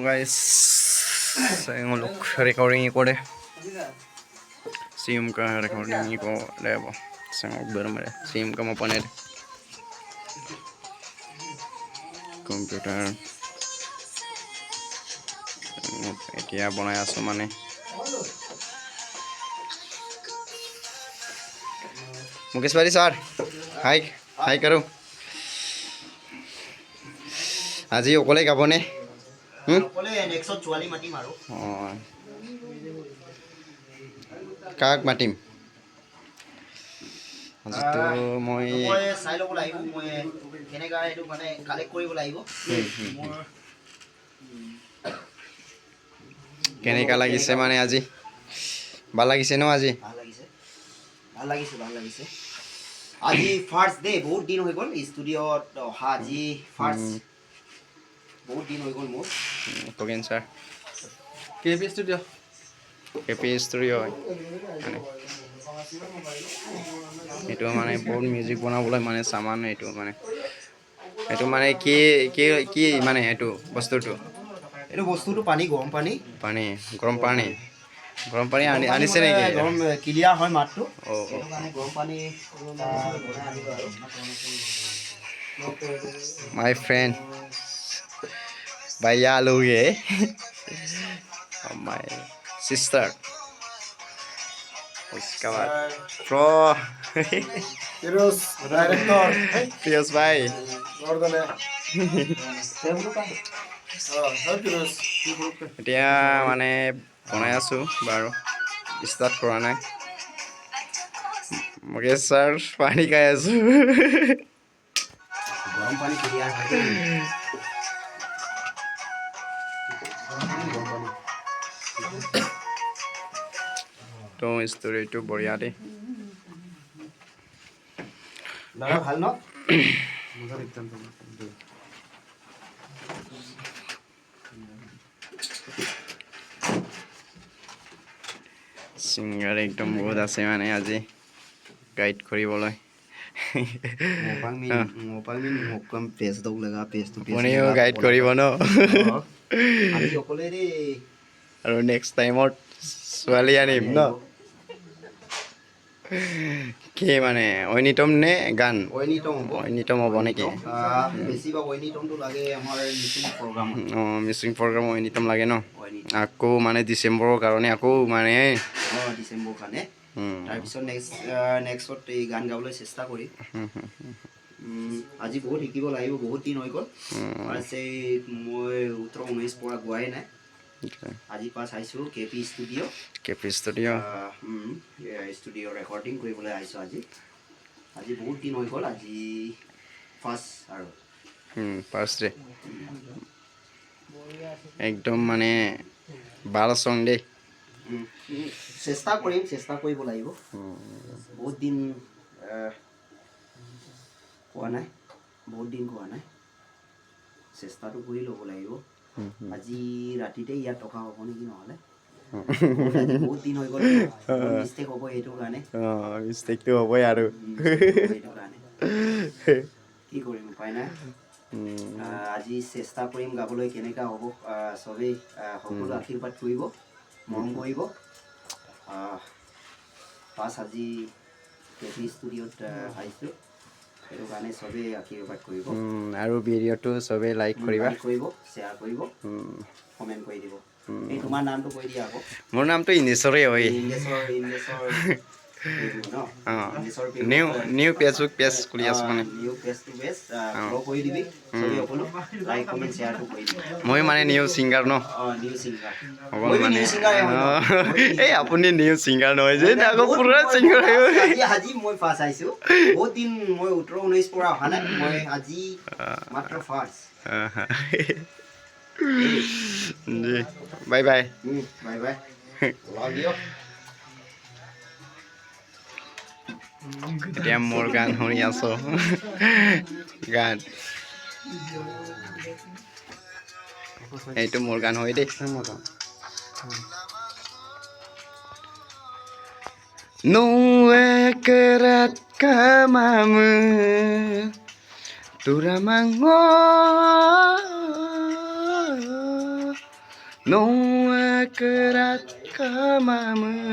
guys, saya ngeluk recording ko deh. SIM ka recording ko deh, bo. Saya ngobor mere. SIM ka mo paner. Computer. এতিয়া বনাই আছো মানে मुकेश भाई sir high high करो আজি অকলে গাবনে অকলে 144 মাটি মাৰো কাক মাটিম আজি তো মই চাই লব লাগিব মই কেনেকা এটো মানে কালেক্ট কৰিব লাগিব কেনেকা লাগিছে মানে আজি ভাল লাগিছে ন আজি ভাল লাগিছে আজি ফার্স্ট ডে বহুত দিন হৈ গল স্টুডিওত আজি ফার্স্ট বহুত দিন হৈ গল মোৰ কোগেন স্যার কেপি স্টুডিও এটো মানে বহুত মিউজিক বনাবলৈ মানে সামান এটো মানে কি মানে এটো বস্তুটো পানী গৰম পানী আনিছে নেকি গৰম ক্লিয়াৰ হয় মাতটো এটো কাৰণে গৰম পানী my friend भैया लोग है my sister उसका बाद pro फिरोज डायरेक्टर Pius भाई এতিয়া মানে বনাই আছো বাৰু ষ্টাৰ্ট কৰা নাই মুকেশ স্যাৰ পানী খাই আছো গৰম পানী ক্লিয়াৰ তো ষ্টৰিটো বঢ়িয়া দে দাদা ভাল ন সিঙ্গাৰ একদম বহুত আছে মানে আজি গাইড কৰিবলৈ আপুনিও গাইড কৰিব ন আৰু নেক্সট টাইমত ছোৱালী আনিম ন কি মানে ঐনিতম নে গান ঐনিতম হ'ব নেকি মিচিং প্ৰগ্ৰাম ঐনিতম লাগে ন আকৌ মানে ডিচেম্বৰৰ কাৰণে আকৌ মানে ডিসেম্বৰ কাৰণে তাৰপিছত নেক্সট এই গান গাবলৈ চেষ্টা কৰিম আজি বহুত শিকিব লাগিব বহুত দিন হৈ গ'ল মই 18-19 পৰা গোৱাই নাই আজি পাছ আহিছো কেপি ষ্টুডিও ৰেকৰ্ডিং কৰিবলৈ আহিছো আজি বহুত দিন হৈ গ'ল আজি ফাৰ্ষ্ট আৰু ফাৰ্ষ্ট ডে একদম মানে ভাল সং দে চেষ্টা কৰিব লাগিব বহুত দিন কোৱা নাই চেষ্টাটো কৰি ল'ব লাগিব আজি ৰাতিতে ইয়াত টকা হ'ব নেকি নহ'লে বহুত দিন হৈ গ'ল মিষ্টেক হ'ব এইটো কাৰণে মিষ্টেকটো হ'বই আৰু কি কৰিম উপায় নাই আজি চেষ্টা কৰিম গাবলৈ কেনেকা হ'ব চবেই সকলো আশীৰ্বাদ কৰিব মৰম কৰিব পাছ আজি কেপি ষ্টুডিঅ'ত আহিছোঁ সেইটো কাৰণে চবেই আশীৰ্বাদ কৰিব আৰু ভিডিঅ'টো চবেই লাইক কৰিবা শ্বেয়াৰ কৰিব কমেণ্ট কৰি দিব এই তোমাৰ নামটো কৈ দিয়া আকৌ মোৰ নামটো ইন্দেশৰে হয় নিউ ফেচবুক পেজ খুলি আছো মানে মই মানে নিউ সিঙ্গাৰ ন অকল মানে এই আপুনি নিউ সিঙ্গাৰ নহয় যে আকৌ পুৰা সিঙ্গাৰ আজি মই ফাৰ্ষ্ট আহিছো বহুত দিন মই 18-19 পৰা অহা নাই মই আজি মাত্ৰ first bye bye love you এতিয়া মোৰ গান শুনি আছো গান এইটো মোৰ গান হয় দেই Nung kerat kamamu Turamango Noa kerat kamamu